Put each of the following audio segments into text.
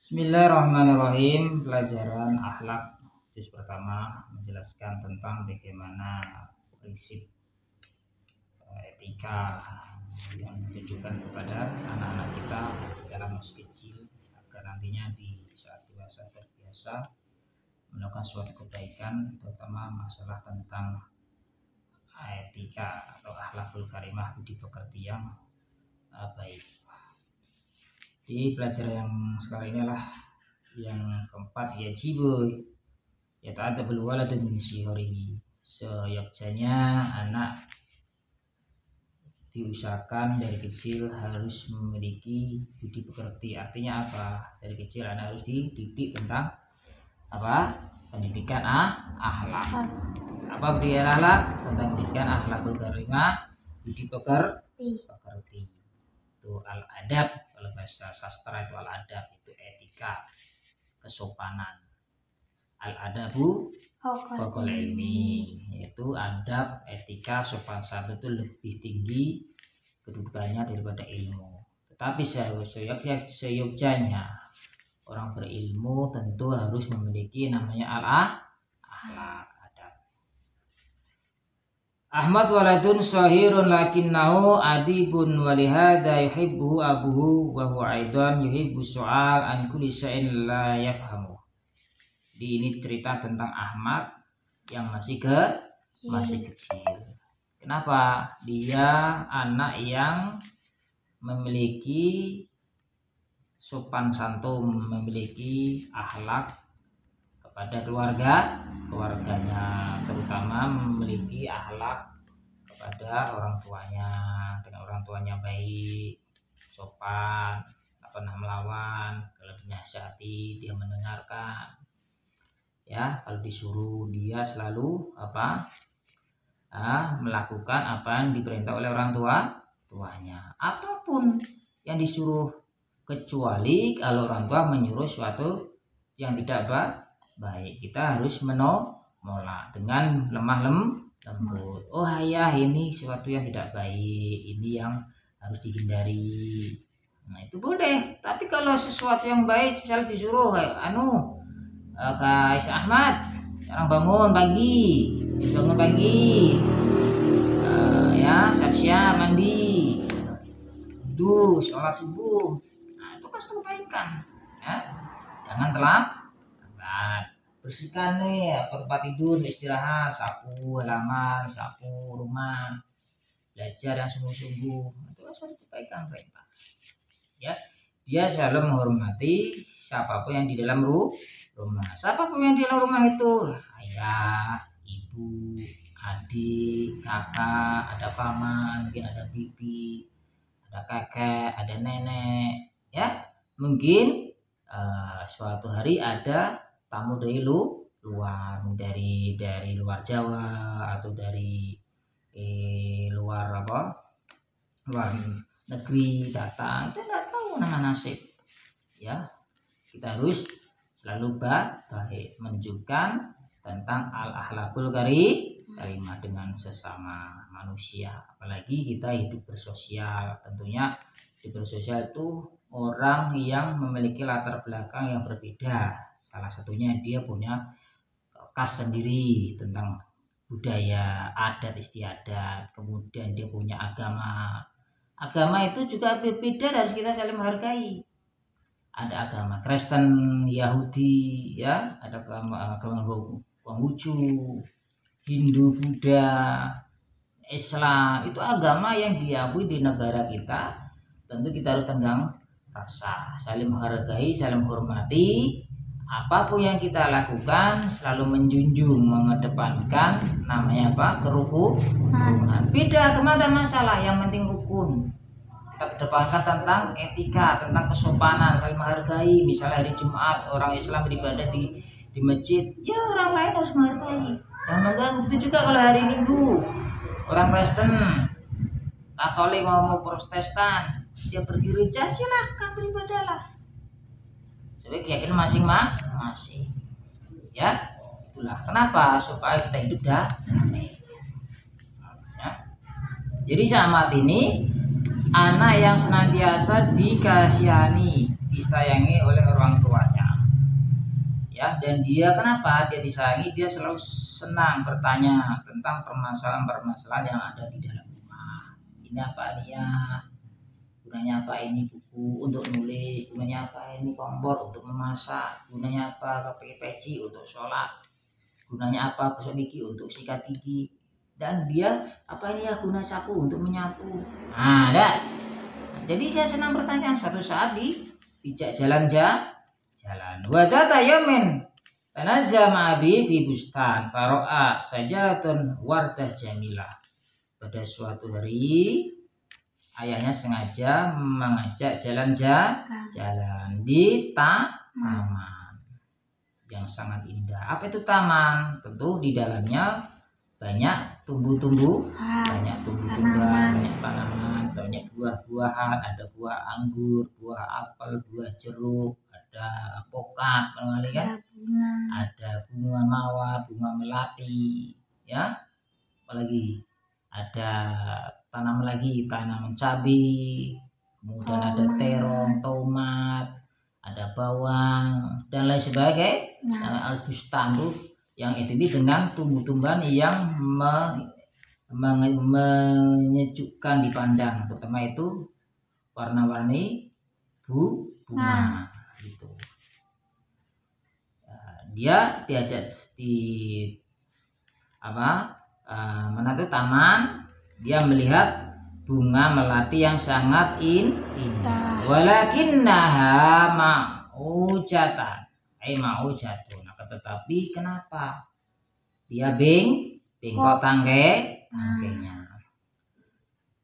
Bismillahirrahmanirrahim. Pelajaran akhlak juz pertama menjelaskan tentang bagaimana prinsip etika yang ditujukan kepada anak-anak kita dalam masih kecil agar nantinya di saat dewasa terbiasa melakukan suatu kebaikan, terutama masalah tentang etika atau akhlakul karimah, budi pekerti yang baik. Di pelajaran yang sekarang inilah yang keempat, yaitu ada waladu min syihrihi, seyogyanya anak diusahakan dari kecil harus memiliki budi pekerti. Artinya apa? Dari kecil anak harus dididik tentang apa? Pendidikan akhlak. Apa budi akhlak? Tentang pendidikan akhlakul karimah, budi pekerti. Itu al-adab, kalau bahasa sastra itu al-adab, itu etika, kesopanan. Al-adabu faqal ilmi, yaitu adab, etika, sopan santun itu lebih tinggi kedudukannya daripada ilmu. Tetapi seyogyanya orang berilmu tentu harus memiliki namanya al-akhlak, adab. Ahmad waladun sahirun lakinnahu adibun walihada yuhibbuhu abuhu wa huwa aidan yuhibbu su'al an kulli syai'in la yafhamu. Ini cerita tentang Ahmad yang masih kecil. Kenapa? Dia anak yang memiliki sopan santun, memiliki akhlak kepada keluarganya, terutama memiliki akhlak kepada orang tuanya. Dengan orang tuanya baik, sopan, tak pernah melawan, kalau dinasihati dia mendengarkan. Ya, kalau disuruh dia selalu melakukan apa yang diperintah oleh orang tuanya. Apapun yang disuruh, kecuali kalau orang tua menyuruh suatu yang tidak baik, kita harus menolak dengan lemah lembut. Oh ayah, ini sesuatu yang tidak baik, ini yang harus dihindari. Nah itu boleh. Tapi kalau sesuatu yang baik, misalnya disuruh Kak Ahmad, sekarang bangun pagi, ya siap-siap mandi, wudu, sholat subuh. Nah itu kan kebaikan, ya. Jangan terlambat. Bersihkan nih tempat tidur, istirahat, sapu halaman, sapu rumah, belajar yang sungguh-sungguh. Itu kan suatu kebaikan perintah. Ya, dia selalu menghormati siapapun yang di dalam rumah. Siapapun yang di dalam rumah itu, ayah, ibu, adik, kakak, ada paman, mungkin ada bibi, ada kakek, ada nenek, ya. Mungkin suatu hari ada tamu dari luar, dari luar Jawa atau dari luar negeri datang. Kita tidak tahu nama nasib, ya. Kita harus selalu baik, menunjukkan tentang al-akhlakul karimah dengan sesama manusia. Apalagi kita hidup bersosial, tentunya hidup bersosial itu orang yang memiliki latar belakang yang berbeda. Salah satunya dia punya khas sendiri tentang budaya, adat istiadat, kemudian dia punya agama. Agama itu juga berbeda, harus kita saling menghargai. Ada agama Kristen, Yahudi, ya, ada agama Konghucu, Hindu, Buddha, Islam. Itu agama yang diakui di negara kita. Tentu kita harus tenggang rasa, saling menghargai, saling menghormati. Apapun yang kita lakukan selalu menjunjung, mengedepankan namanya kerukunan. Beda kemana masalah, yang penting rukun. Kita kedepankan tentang etika, tentang kesopanan, saling menghargai. Misalnya hari Jumat orang Islam beribadah di masjid, ya orang lain harus menghargai. Jangan mengganggu. Begitu juga kalau hari Minggu orang Kristen, Katolik mau Protestan, dia pergi gereja, silakan beribadahlah sebagai keyakinan masing-masing. Ya, itulah kenapa, supaya kita hidup damai. Ya. Jadi saat ini anak yang senantiasa dikasihani, disayangi oleh orang tua. dan dia kenapa dia disayangi, dia selalu senang bertanya tentang permasalahan-permasalahan yang ada di dalam rumah. Ini apa nih ya, gunanya apa ini buku untuk nulis, gunanya apa ini kompor untuk memasak, gunanya apa peci untuk sholat, gunanya apa besok gigi untuk sikat gigi, dan dia apa ini ya guna sapu untuk menyapu. Nah, ada. Jadi saya senang bertanya. Suatu saat di pijak jalan. Wadata yamin tanazama abi fi bustan faro'a sajatun wardah jamilah. Pada suatu hari ayahnya sengaja mengajak jalan di taman yang sangat indah. Apa itu taman? Tentu di dalamnya banyak tumbuh-tumbuhan, banyak tanaman, banyak buah-buahan, ada buah anggur, buah apel, buah jeruk, ada alpukat, kan? Ada bunga mawar, bunga melati, ya. Apalagi ada tanaman cabai, kemudian ada terong, tomat, ada bawang dan lain sebagainya. Al-bustan tuh yang identik dengan tumbuh-tumbuhan yang menyejukkan dipandang, terutama itu warna-warni bunga gitu. Dia diajak mana tuh taman, dia melihat bunga melati yang sangat indah. Walakinnaha ma'ujatan, ma'ujatun. Tetapi kenapa dia bengkok tangkainya?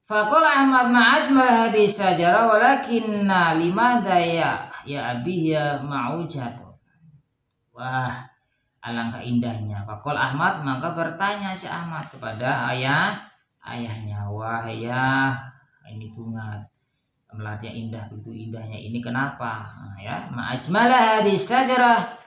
Faqala Ahmad ma'ajmal hadis sajara walakinna limadha ya abi ya ma'ujatun. Wah, alangkah indahnya. Faqala Ahmad, maka bertanya si Ahmad kepada ayahnya, wah ya, ini bunga melati yang indah, begitu indahnya ini kenapa? Nah, ya, ma'ajmala hadis sajara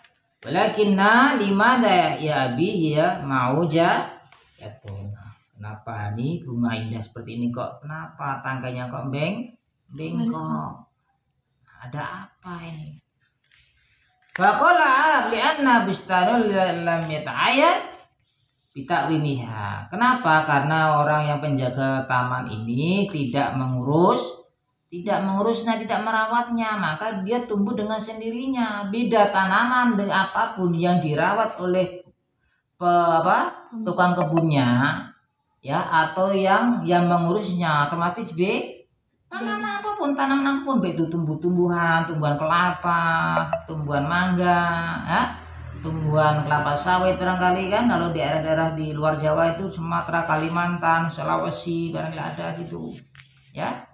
walakinna limadha ya abi ya ma'uja yatun. Kenapa nih bunga indah seperti ini kok kenapa tangkainya kok bengkok? Ada apa ini? Faqala li'anna bustanul lam yata'ayyan bita'wimiha. Kenapa? Karena orang yang penjaga taman ini tidak mengurusnya, tidak merawatnya, maka dia tumbuh dengan sendirinya. Beda tanaman dengan apapun yang dirawat oleh tukang kebunnya, ya, atau yang mengurusnya, otomatis tanaman apapun, baik itu tumbuhan kelapa, tumbuhan mangga, ya, tumbuhan kelapa sawit barangkali kan, kalau di daerah-daerah di luar Jawa itu Sumatera, Kalimantan, Sulawesi barangkali ada gitu, ya.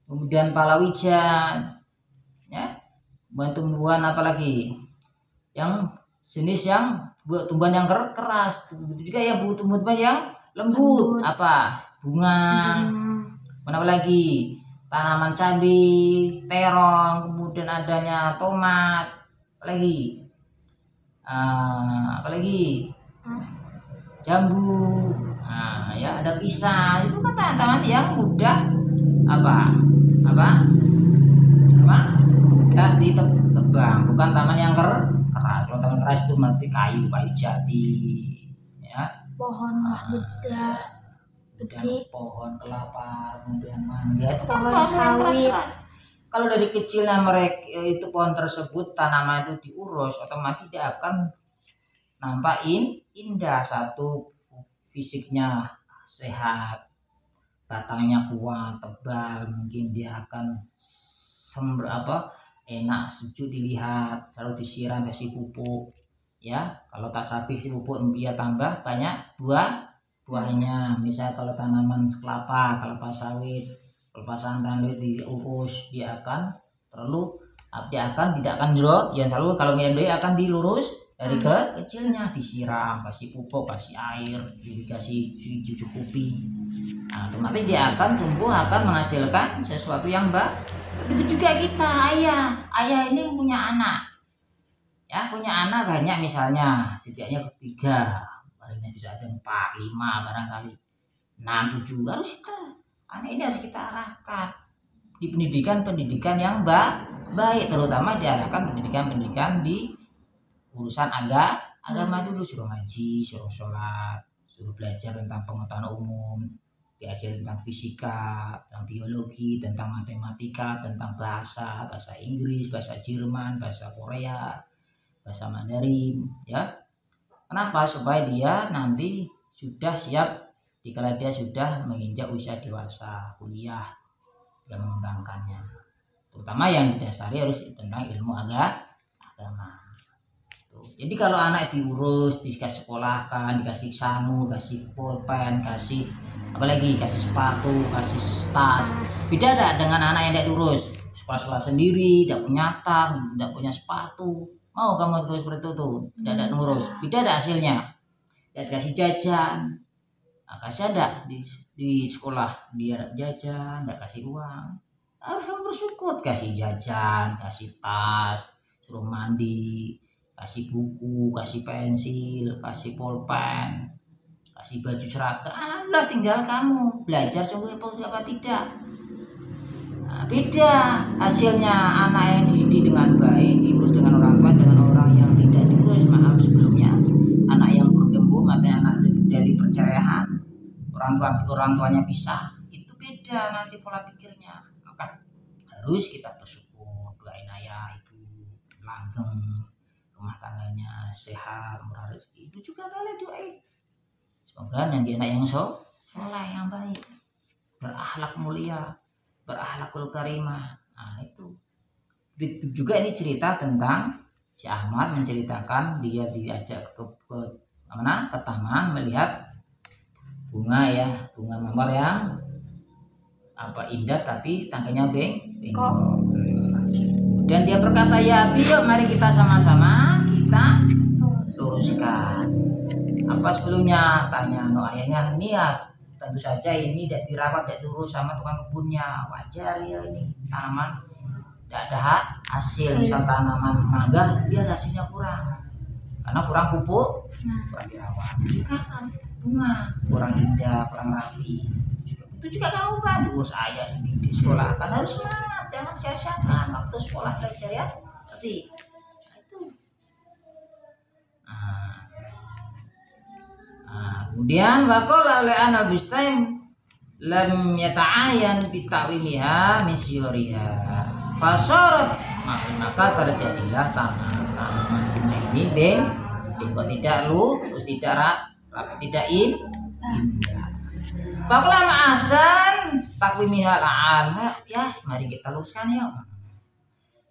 Kemudian palawijan, ya, tumbuhan apalagi yang jenis yang tumbuhan yang keras, begitu juga ya tumbuhan yang lembut, apa bunga, mana lagi tanaman cabai, terong, kemudian adanya tomat, apalagi jambu, ya ada pisang, itu kan tanaman yang mudah mudah ditebang, bukan taman yang keras. Kalau taman keras itu mesti kayu jati, ya, pohon gede, pohon kelapa, kemudian mangga, itu kan pohon sawit. Kalau dari kecilnya mereka itu pohon tersebut tanaman itu diurus, otomatis dia akan nampak indah. Satu, fisiknya sehat, batangnya kuat, tebal, mungkin dia akan enak, sejuk dilihat, selalu disiram, kasih pupuk, ya. Kalau tak habis pupuk, dia tambah banyak buahnya. Misal kalau tanaman kelapa sawit, kelapa santan diurus, dia akan tidak akan yang selalu kalau dia akan dilurus dari kecilnya, disiram, kasih pupuk, kasih air, dikasih dicukupi. Nah, otomatis dia akan tumbuh, akan menghasilkan sesuatu yang baik. Begitu juga kita, ayah ini punya anak, ya, punya anak banyak, misalnya setidaknya 3, paling bisa ada 4, 5 barangkali 6, 7. Harus anak ini harus kita arahkan di pendidikan yang baik, terutama diarahkan pendidikan di urusan agama dulu, suruh ngaji, suruh sholat, suruh belajar tentang pengetahuan umum, diajar tentang fisika, tentang biologi, tentang matematika, tentang bahasa Inggris, bahasa Jerman, bahasa Korea, bahasa Mandarin, ya. Kenapa? Supaya dia nanti sudah siap dikala dia sudah menginjak usia dewasa, kuliah, yang mengembangkannya. Terutama yang didasari harus tentang ilmu agama. Jadi kalau anak diurus, dikasih sekolahkan, dikasih sanu, kasih pulpen, kasih apalagi kasih sepatu, kasih tas, beda tidak dengan anak yang tidak diurus, sekolah sendiri, tidak punya tas, tidak punya sepatu. Mau kamu terus seperti itu, tidak ngurus, beda ada hasilnya. Ya kasih jajan, nah, kasih ada di sekolah dia jajan, tidak kasih uang, harus kamu bersyukur, kasih jajan, kasih tas, suruh mandi, kasih buku, kasih pensil, kasih pulpen, kasih baju seragam. Alhamdulillah, tinggal kamu belajar sungguh apa tidak. Nah, beda hasilnya anak yang dididik dengan baik, diurus dengan orang tua, dengan orang yang tidak diurus. Maaf sebelumnya, anak yang bergembung atau anak dari perceraian, orang tuanya pisah, itu beda nanti pola pikirnya. Maka harus kita bersyukur, doain ayah ibu langgeng, rumah tangganya sehat, murah rezeki. Itu juga boleh doain. Semoga nanti anak yang soleh, yang baik, berakhlak mulia, berakhlakul karimah. Nah itu juga ini cerita tentang si Ahmad menceritakan dia diajak ke taman melihat bunga mawar yang indah tapi tangkainya bengkok. Dan dia berkata, ya Abi, yuk mari kita sama-sama kita luruskan. Apa sebelumnya? Tanya ayahnya. Niat, tentu saja ini tidak dirawat, tidak diurus sama tukang kebunnya. Wajar ya, ini tanaman tidak ada hasil. Misal tanaman mangga, dia hasilnya kurang karena kurang pupuk, kurang dirawat. Juga bunga kurang indah, kurang rapi. Itu juga kamu kan diurus ayah di sekolah, kan harus semangat, jangan sia-siakan waktu sekolah belajar ya. Seperti itu. Kemudian waqala oleh Anal Bustaim lam yata'ayan bi ta'wimiha min syuriha fasarat, maka terjadilah tanaman bunga ini bengkok, tidak terus tidak indah. Fakla ma'asan takwimiha la'al, ya mari kita luruskan ya.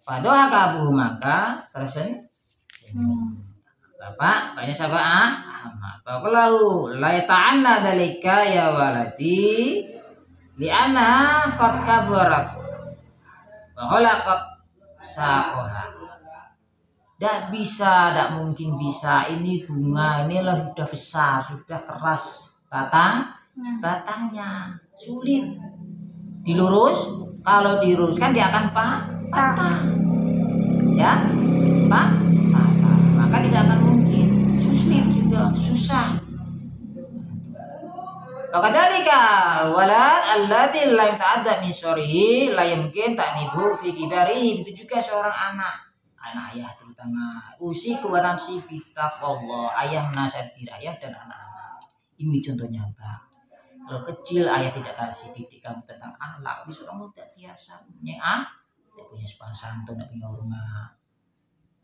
Padoha kabuh, maka tersenyum. Banyak sahabat Ahmad. Faqalahu la ta'anna dalika ya waladi li'anna qad kabarat wa khalaqat saqaha. Tidak mungkin bisa, ini bunga ini lah sudah besar, sudah keras batangnya, sulit dilurus. Kalau diluruskan dia akan patah, ya patah, maka tidak akan mungkin. Sulit juga, susah. Fakadalika walad alladzi la ta'adda min syarihi la yumkin ta'nibu fi kibarihi. Itu juga seorang anak ayah terutama usiku wa nafsi bittaqallah, ayah menasihati ayah dan anak-anak. Ini contoh nyata. Kalau kecil ayah tidak kasih didik kamu tentang akhlak, bisa kamu tidak biasa tidak punya sopan santun, tidak punya hormat,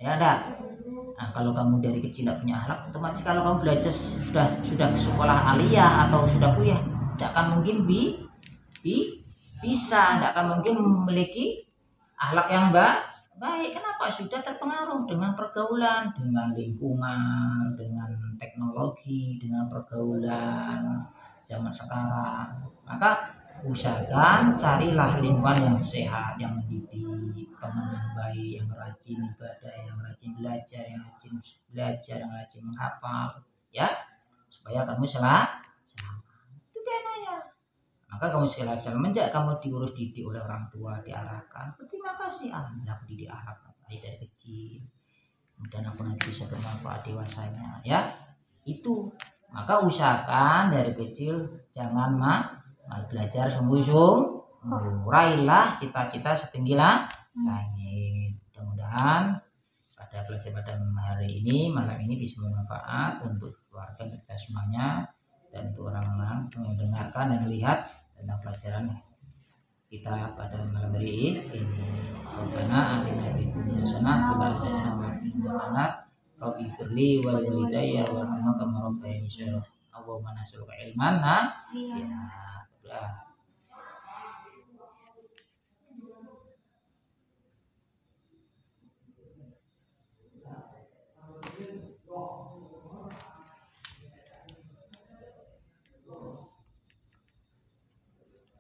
ya ada. Nah, kalau kamu dari kecil tidak punya akhlak, otomatis kalau kamu belajar sudah ke sekolah aliyah atau sudah kuliah, tidak akan mungkin bisa, tidak akan mungkin memiliki akhlak yang baik. Kenapa? Sudah terpengaruh dengan pergaulan, dengan lingkungan, dengan teknologi, dengan pergaulan zaman sekarang. Maka usahakan carilah lingkungan yang sehat, yang mendidik, teman yang baik, yang rajin ibadah, yang rajin belajar, yang rajin menghafal, ya, supaya kamu selamat. Itu kenanya. Maka kamu semenjak kamu diurus didik oleh orang tua, diarahkan, berterima kasih, alhamdulillah aku didik akhlak dari kecil, kemudian aku nanti bisa bermanfaat dewasanya, ya. Itu. Maka usahakan dari kecil jangan belajar sungguh-sungguh, raihlah cita-cita setinggi langit. Mudah-mudahan pada pada pelajaran pada hari ini, malam ini bisa bermanfaat untuk keluarga kita semuanya dan untuk orang-orang yang mendengarkan dan melihat tentang pelajaran kita pada malam hari ini. Rabbana atina fid dunya hasanah wa fil akhirati hasanah wa qina wal walidayya warhamna kama rabbayani shaghira. Allahumma nas'aluka ilman ya